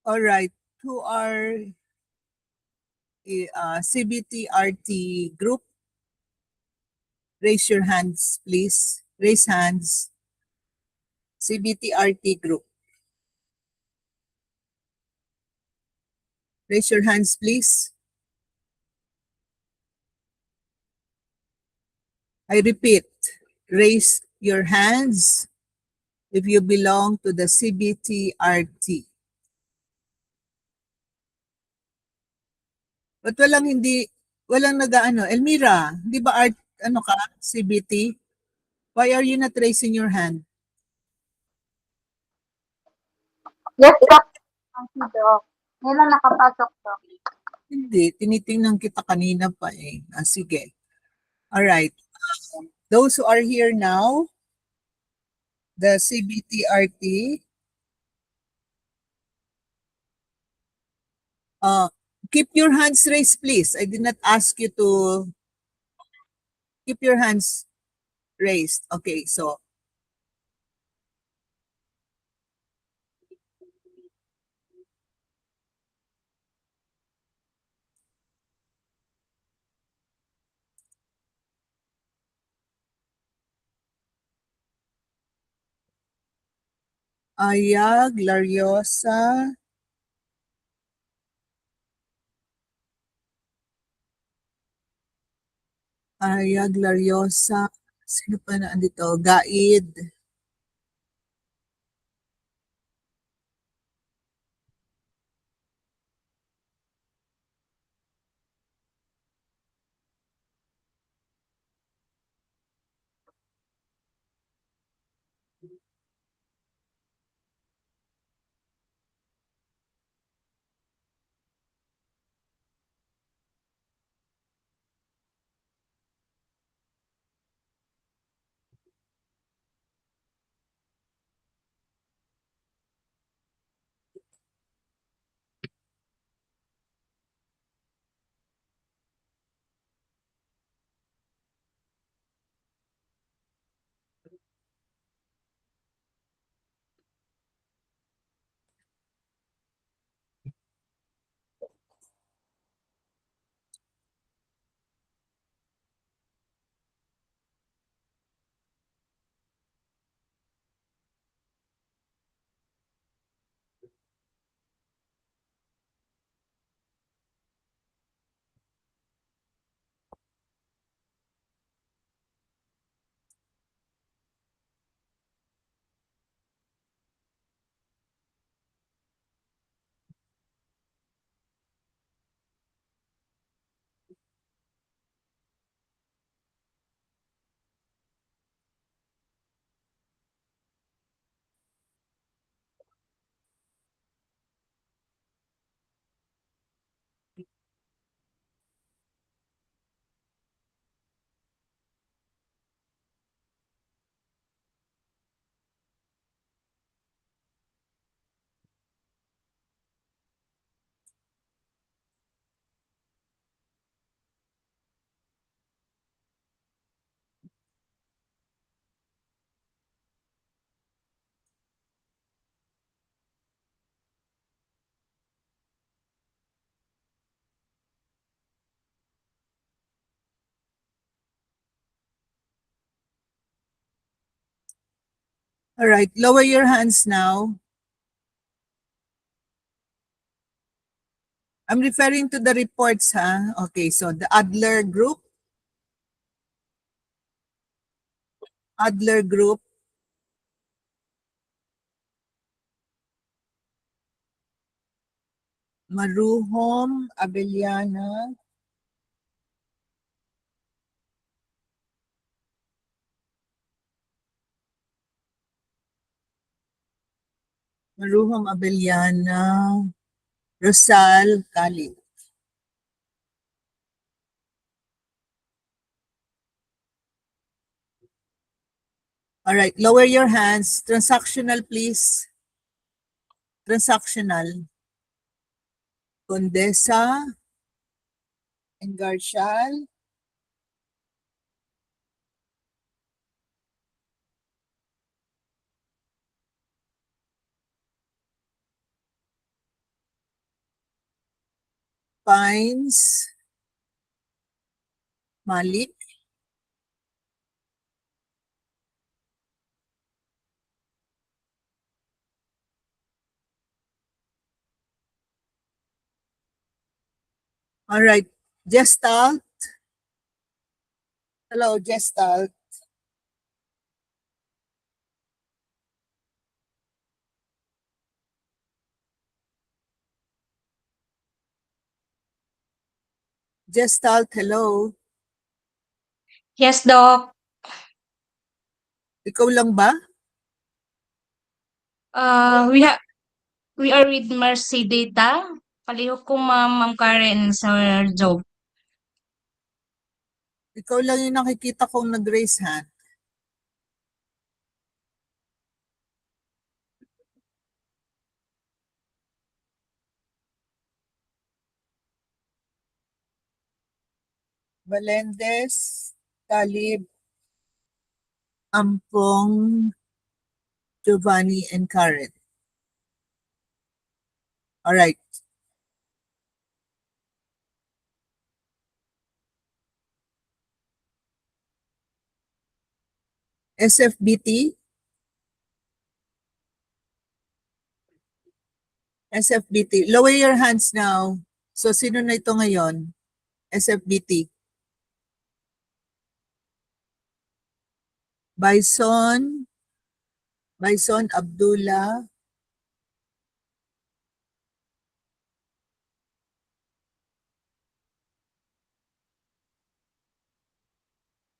All right. Who are CBTRT group? Raise your hands, please. Raise hands. CBTRT group. Raise your hands, please. I repeat, raise your hands if you belong to the CBTRT. Ba't walang nag-ano? Elmira, di ba CBT? Why are you not raising your hand? Yes, Doc. Doc. Ngayon nakapasok, Doc. Hindi, tinitingnan kita kanina pa eh. Sige. All right. Those who are here now, the CBTRT, keep your hands raised, please. I did not ask you to keep your hands raised. Okay, so Aya Glariosa, sino pa na andito? Gaid. All right, lower your hands now. I'm referring to the reports, ha? Okay, so the Adler Group, Maruhom, Abellana, Rosal, Khalid. All right, lower your hands. Transactional, please. Transactional. Condesa, Engarcial, Pines Malik. All right. Gestalt. Hello, Gestalt. Gestalt, hello. Yes, Doc. Ikaw lang ba? We are with Mercy Data. Palihog ko Ma'am Karen sa job. Ikaw lang yung nakikita kong nag-raise hand. Melendez, Talib, Ampong, Giovanni, and Karen. All right. SFBT. SFBT. Lower your hands now. So, sino na ito ngayon? SFBT. Bison Abdullah.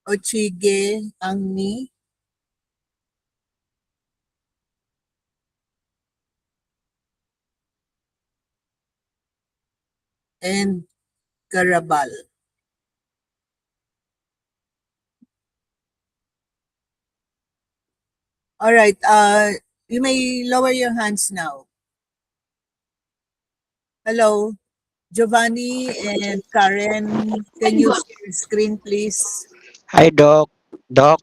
Ochige Angni. And Garabal. All right. You may lower your hands now. Hello, Giovanni and Karen. Can you share screen, please? Hi, Doc. Doc.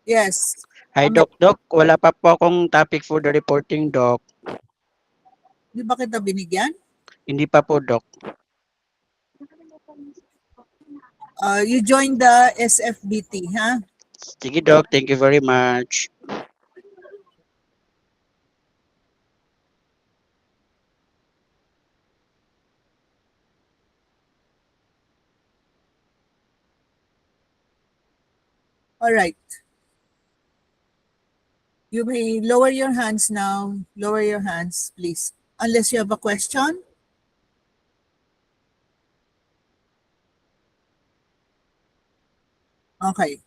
Yes. Hi, Doc. Doc, wala pa po akong topic for the reporting, Doc. Di ba kita binigyan? Hindi pa po, Doc. You joined the SFBT, ha? Sige, Doc. Thank you very much. All right. You may lower your hands now. Lower your hands, please. Unless you have a question. Okay.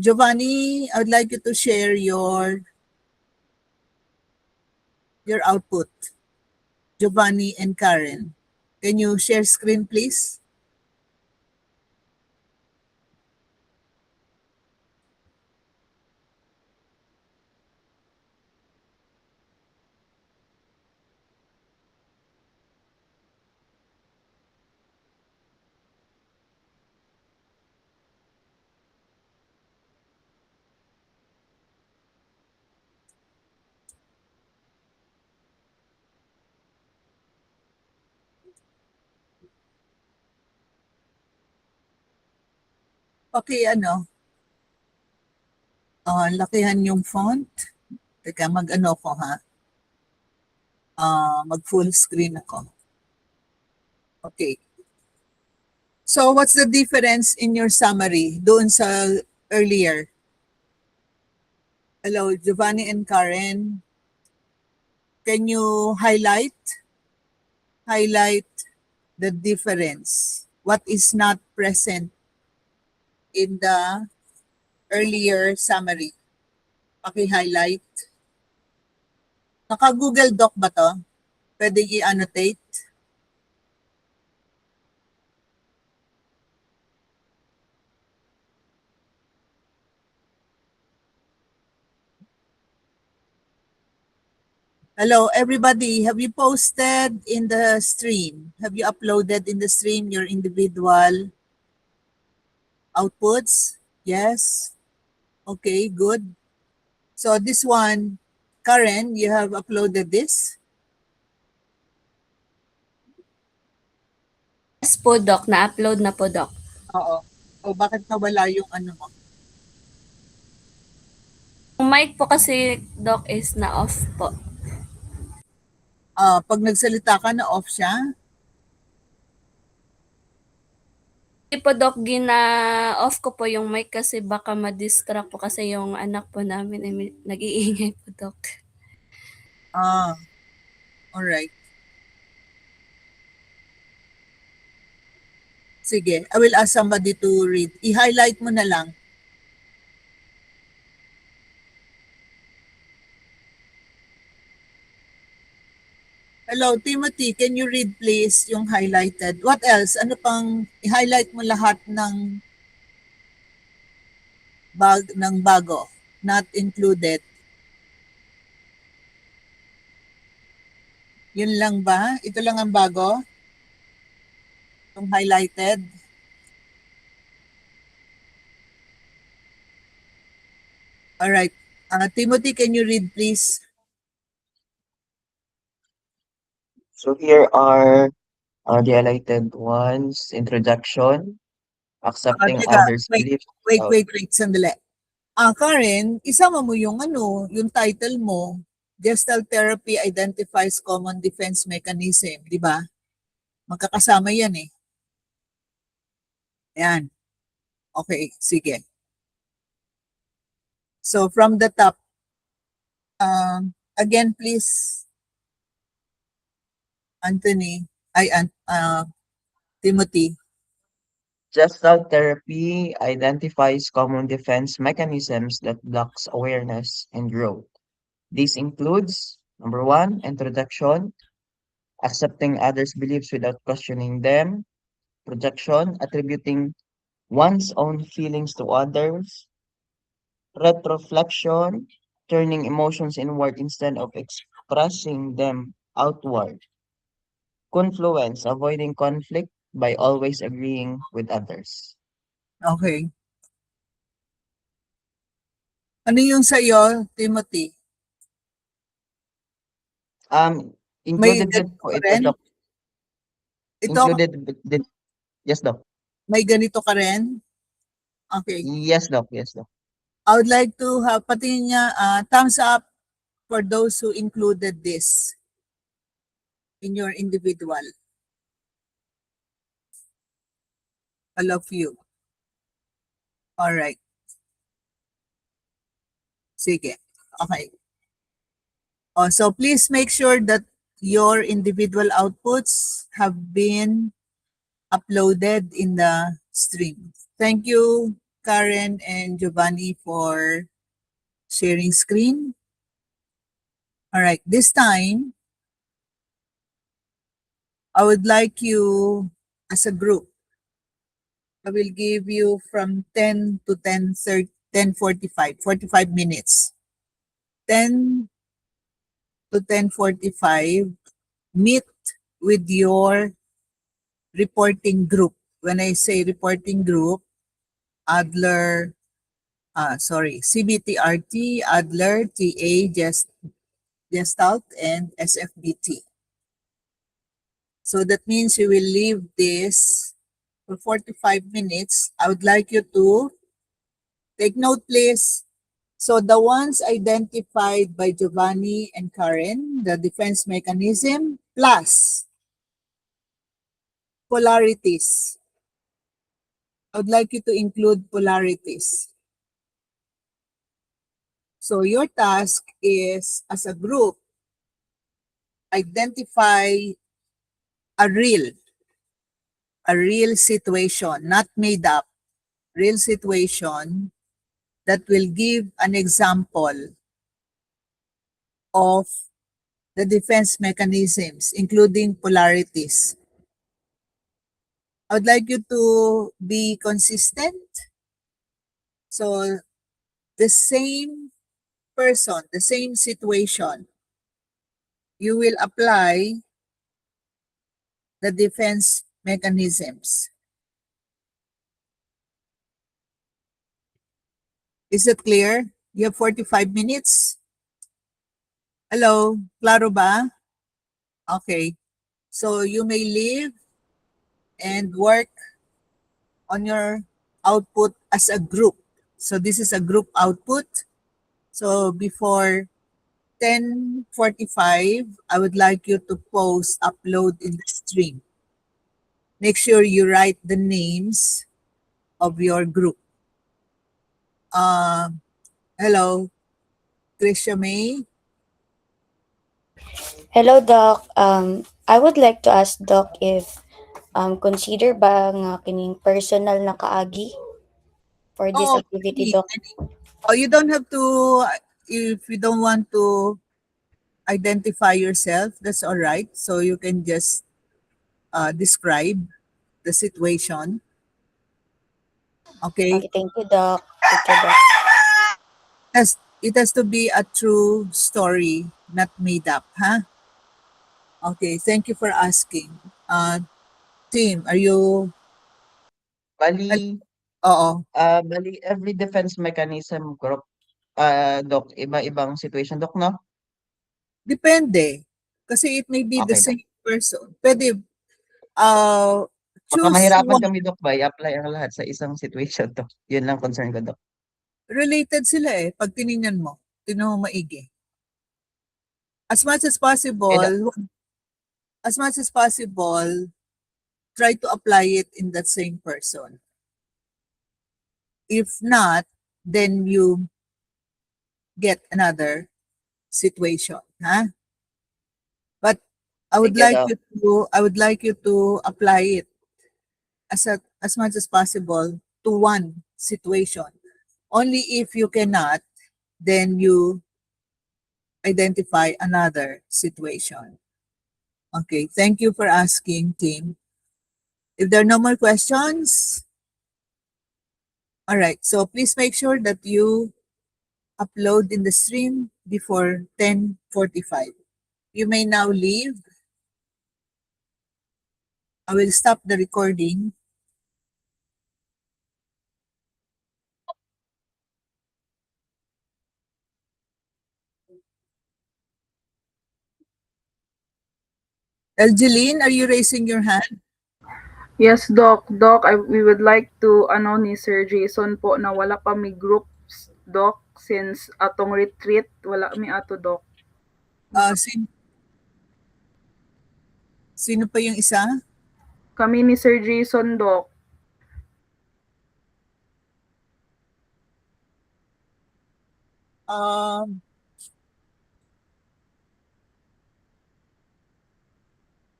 Giovanni, I would like you to share your output. Giovanni and Karen. Can you share screen, please? Okay, lakihan yung font. Teka, mag-ano ko, ha? Mag-full screen ako. Okay. So, what's the difference in your summary doon sa earlier? Hello, Giovanni and Karen. Can you highlight the difference? What is not present in the earlier summary? Paki-highlight. Naka-Google Doc ba to? Pwede i-annotate? Hello, everybody. Have you posted in the stream? Have you uploaded in the stream your individual outputs? Yes? Okay, good. So this one, Karen, you have uploaded this? Yes po, Doc. Na-upload na po, Doc. Oo. O bakit nawala yung ano mo? Yung mic po kasi, Doc, is na-off po. Pag nagsalita ka na off siya? Hindi po, Doc, gina-off ko po yung mic kasi baka ma-distract po kasi yung anak po namin ay nag-iingay po, Doc. Alright. Sige, I will ask somebody to read. I-highlight mo na lang. Hello, Timothy, can you read please yung highlighted? What else? Ano pang i-highlight mo lahat ng bago, not included? Yun lang ba? Ito lang ang bago? Yung highlighted? All right. Timothy, can you read please? So here are the highlighted ones: introduction, accepting Teka, others' wait, beliefs. wait, sandali. Karen, isama mo yung yung title mo, Gestalt Therapy Identifies Common Defense Mechanism, di ba? Magkakasama yan eh. Ayan. Okay, sige. So from the top, again please, Timothy. Gestalt therapy identifies common defense mechanisms that blocks awareness and growth. This includes, number one, introduction, accepting others' beliefs without questioning them; projection, attributing one's own feelings to others; retroflexion, turning emotions inward instead of expressing them outward; confluence, avoiding conflict by always agreeing with others. Okay. Ano yung sa'yo, Timothy? May Included din ganito po ka ito, rin? Doc. Ito, Included din. Yes, Doc. may ganito ka rin? Okay. Yes, Doc. Yes, Doc. I would like to have patingin niya, thumbs up for those who included this in your individual. All of you. All right. Sige. Okay. So please make sure that your individual outputs have been uploaded in the stream. Thank you, Karen and Giovanni, for sharing screen. All right, this time, I would like you as a group, I will give you from 10 to 10:45, 45 minutes. 10 to 10:45, meet with your reporting group. When I say reporting group, CBTRT, Adler, TA, Gestalt, and SFBT. So that means you will leave this for 45 minutes. I would like you to take note, please. So the ones identified by Giovanni and Karen, the defense mechanism, plus polarities. I would like you to include polarities. So your task is, as a group, identify a real situation, not made up, real situation that will give an example of the defense mechanisms, including polarities. I would like you to be consistent. So the same person, the same situation, you will apply the defense mechanisms. Is it clear? You have 45 minutes? Hello, klaro ba? Okay. So you may leave and work on your output as a group. So this is a group output. So before 10:45, I would like you to upload in the stream. Make sure you write the names of your group. Hello, Tricia May. Hello, Doc. I would like to ask Doc if consider ba nga kining personal na kaagi for this Oh, activity, any- Doc? Oh, you don't have to, if you don't want to identify yourself, that's all right. So you can just describe the situation. Okay. Okay, thank you, Doc. Thank you, Doc. It has to be a true story, not made up, huh? Okay, thank you for asking. Team, are you? Bali, Oo. bali every defense mechanism group, Doc, iba-ibang situation, Doc, no? Depende. Kasi it may be the Okay, Doc. same person. Pwede, Baka choose mahirapan one. kami, Doc, ba? I-apply ang lahat sa isang situation, Doc. Yun lang concern ko, Doc. Related sila eh. Pag tinignan mo maigi. As much as possible, try to apply it in that same person. If not, then you get another situation, huh? But I would Sige, like Doc. I would like you to apply it as much as possible to one situation. Only if you cannot, then you identify another situation. Okay, thank you for asking, team. If there are no more questions, all right, so please make sure that you upload in the stream before 10:45. You may now leave. I will stop the recording. Elgeline, are you raising your hand? Yes, Doc. Doc, we would like to ni Sir Jason po na wala pa mi groups, Doc, since atong retreat wala mi ato, Doc. Sino pa yung isa? Kami ni Sir Jason, Doc.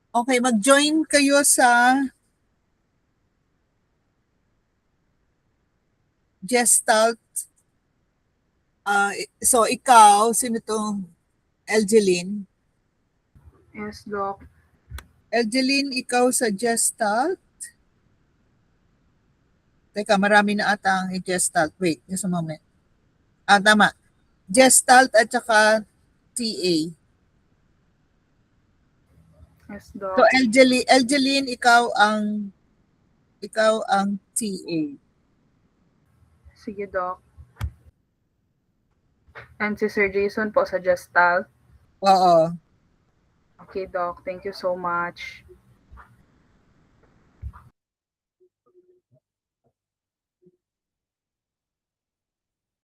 Okay, mag-join kayo sa Gestalt. So ikaw, sino to? Elgeline? Yes, Doc. Elgeline, ikaw sa Gestalt? Teka, marami na ata ang Gestalt. Wait, just a moment. Tama. Gestalt at saka TA. Yes, Doc. So Elgeline, ikaw ang TA. Sige, Doc. And si Sir Jason po sa Gestalt. Oo. Okay, Doc. Thank you so much.